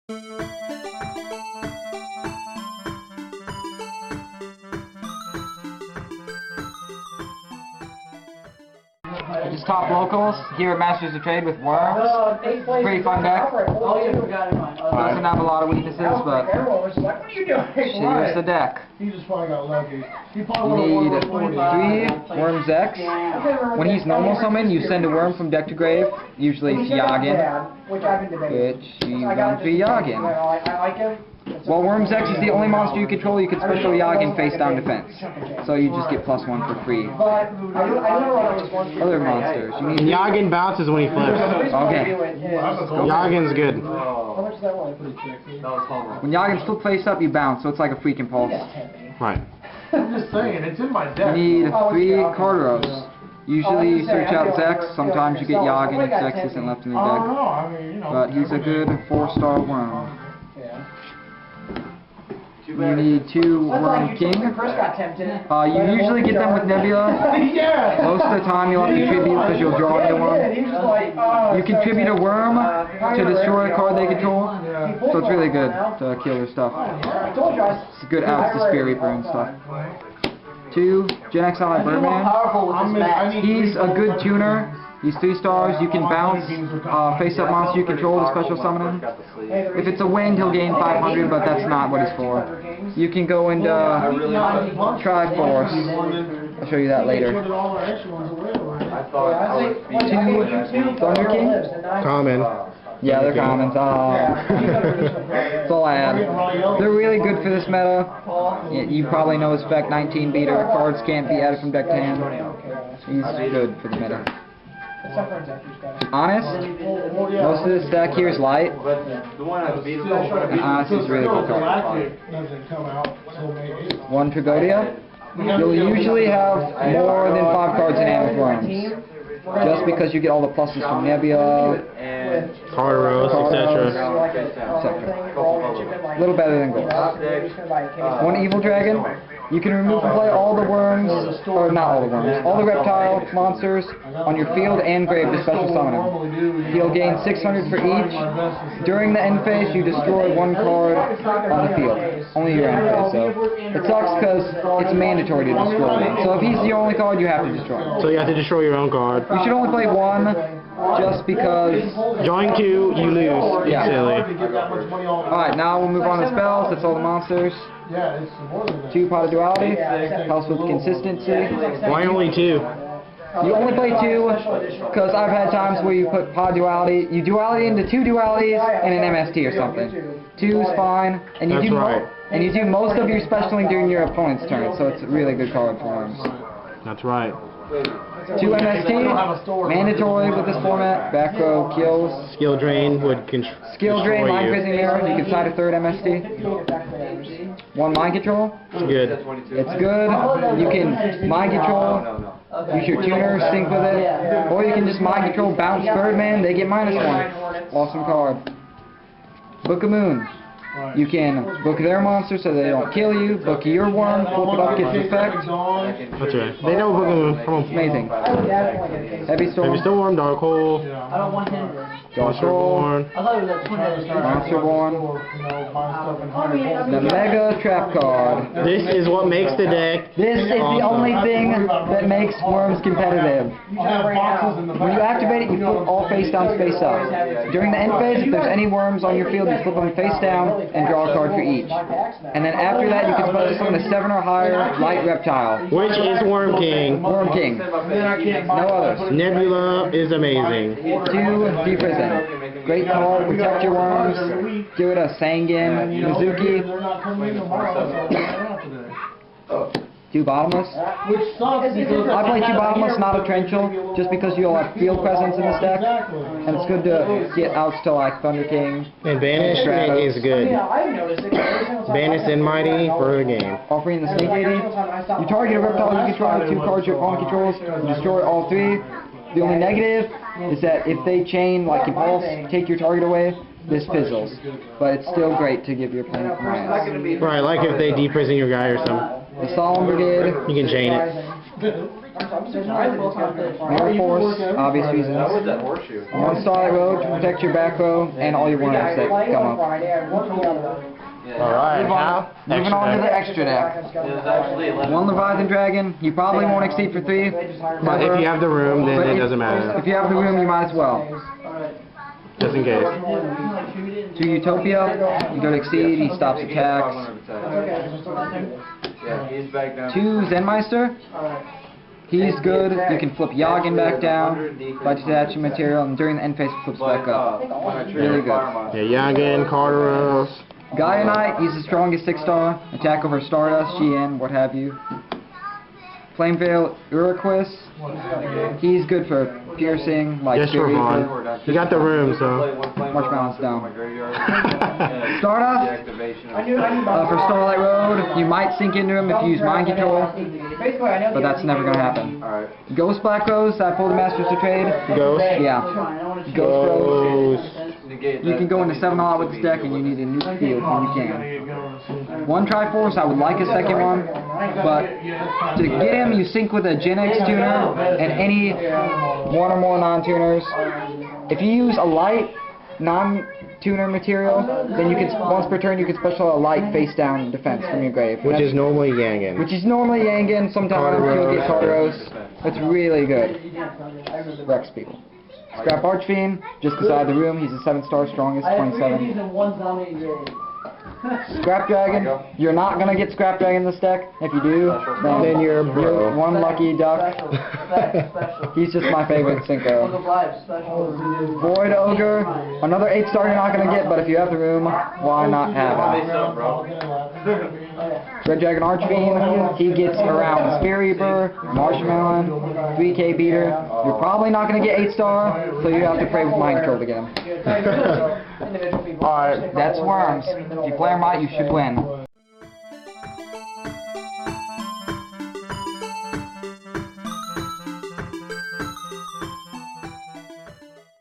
Just top locals here at Masters of Trade with Worms. Pretty fun deck. Doesn't have a lot of weaknesses, but here's the deck. He just probably got lucky. You need 3 Worms X. When he's normal summon, you send a worm from deck to grave. Usually it's Yagin, which you run 3 Yagin. While Worms X is the only monster you control, you can special Yagin face down defense. So you just get +1 for free. Other monsters. You need Yagin bounces when he flips. Okay. Yagin's good. When Yagin's flipped face up, you bounce, so it's like a freaking pulse. Right. I'm just saying, it's in my deck. You need 3 card rows. Usually you search out Zex, sometimes you get Yagin if Zex isn't left in your deck. But he's a good 4-star worm. You need 2 Worm King. You usually get them with Nebula. Most of the time you'll have to tribute because you'll draw into one. You can tribute a worm to destroy a card they control. So it's really good to kill their stuff. It's good outs to Spear Reaper and stuff. 2 Gen XI Birdman. He's a good tuner. He's 3 stars. You can bounce face-up monster you control to special summon him. If it's a wind, he'll gain 500, but that's not what he's for. You can go into Triforce. I'll show you that later. 2 Thunder King. Common. Yeah, they're commons. That's all I had. They're really good for this meta. You probably know his spec 19 beater. Cards can't be added from deck to hand. He's good for the meta. Honest, most of this deck here is light, and Honest is really good card. 1 Tragodia. You'll usually have more than 5 cards in hand with Worms, just because you get all the pluses from Nebula, Carteros, etc. A little better than gold. 1 Evil Dragon. You can remove from play all the worms, or not all the worms, all the reptile monsters on your field and grave to special summon them. You'll gain 600 for each. During the end phase, you destroy 1 card on the field. Only your end phase, so it sucks because it's mandatory to destroy one. So if he's the only card, you have to destroy him. So you have to destroy your own card. You should only play 1, just because... Join 2, you lose. Yeah. Silly. Alright, now we'll move on to spells. That's all the monsters. 2 Pot of Duality. Helps with consistency. Why only 2? You only play 2 because I've had times where you put Pod Duality, you duality into 2 dualities and an MST or something. 2 is fine, and you do most of your specialing during your opponent's turn, so it's a really good card for Worms. That's right. 2 MST, mandatory with this format. Back row kills. Skill Drain would Skill Drain, Mind Freezing Mirror. You can side a 3rd MST. 1 Mind Control. It's good. It's good. You can Mind Control. Use your tuner, sync with it. Or you can just Mind Control, bounce Birdman. They get -1. Awesome card. Book of Moon. You can book their monster so they don't kill you, book your worm, flip it up, gets effect. That's right. They know Book of Moon. Come on. Amazing. Heavy Storm. Heavy Storm, Dark Hole. Monster Born. Monster Born. The Mega Trap card. This is what makes the deck. This is the only thing that makes Worms competitive. When you activate it, you flip all face down, face up. During the end phase, if there's any worms on your field, you flip them face down and draw a card for each. And then after that, you can special summon a 7 or higher light reptile. Which is Worm King. Worm King. No others. Nebula is amazing. 2 Deep Prison. Great card, protect your worms. Give it a Sangan, Mizuki. 2 Bottomless. I play 2 Bottomless, not a Torrential, just because you'll have field presence in this deck. And it's good to get outs to like Thunder King. And Banish is good. Banish and Mighty for the game. Offering the Snake 80. You target a reptile you control with 2 cards your opponent controls. You destroy all 3. The only negative is that if they chain, like Impulse, take your target away, this fizzles. But it's still great to give your opponent -. Right, like if they deprison your guy or something. The Solemn Brigade. You can chain it. Mirror Force, obvious reasons. One Starlight Road to protect your back row and all your warriors that come up. Alright, now, Moving on to the extra deck. One Leviathan Dragon, you probably won't exceed for 3. But if you have the room, then it doesn't matter. If you have the room, you might as well. Just in case. 2 Utopia, you go to exceed, he stops attacks. 2 Zenmeister, he's good, you can flip Yagin back down by detaching material, and during the end phase flips back up. Really good. Yeah, Yagin, Carteros. Gaia Knight, he's the strongest 6-star, attack over Stardust, GN, what have you. Flame Veil Uruquis, he's good for piercing, like Just for fun. You got the room, so. Much balance down. Stardust, for Starlight Road, you might sink into him if you use Mind Control, but that's never going to happen. Ghost Black Rose, I pulled the Masters of Trade. Ghost? Yeah. Ghost Rose. You can go into 7-all with this deck and you need a new field when you can. 1 Triforce, I would like a second one, but to get him, you sync with a Gen X tuner and any 1 or more non-tuners. If you use a light non-tuner material, then you can, once per turn, you can special a light face down defense from your grave. Which is normally Yangin. Which is normally Yangin, sometimes you'll get Carteros. That's really good. Rex people. Scrap Archfiend, just because I have the room, he's a 7-star, strongest, 27. Scrap Dragon, you're not going to get Scrap Dragon in this deck. If you do, then you're one lucky duck. He's just my favorite Cinco. Void Ogre, another 8-star you're not going to get, but if you have the room, why not have him? Red Dragon Archfiend, he gets around Spear Reaper, Marshmallow, 3K Beater. You're probably not going to get 8-star, so you have to pray with Mind Control again. Alright. That's Worms. If you play or might, you should win.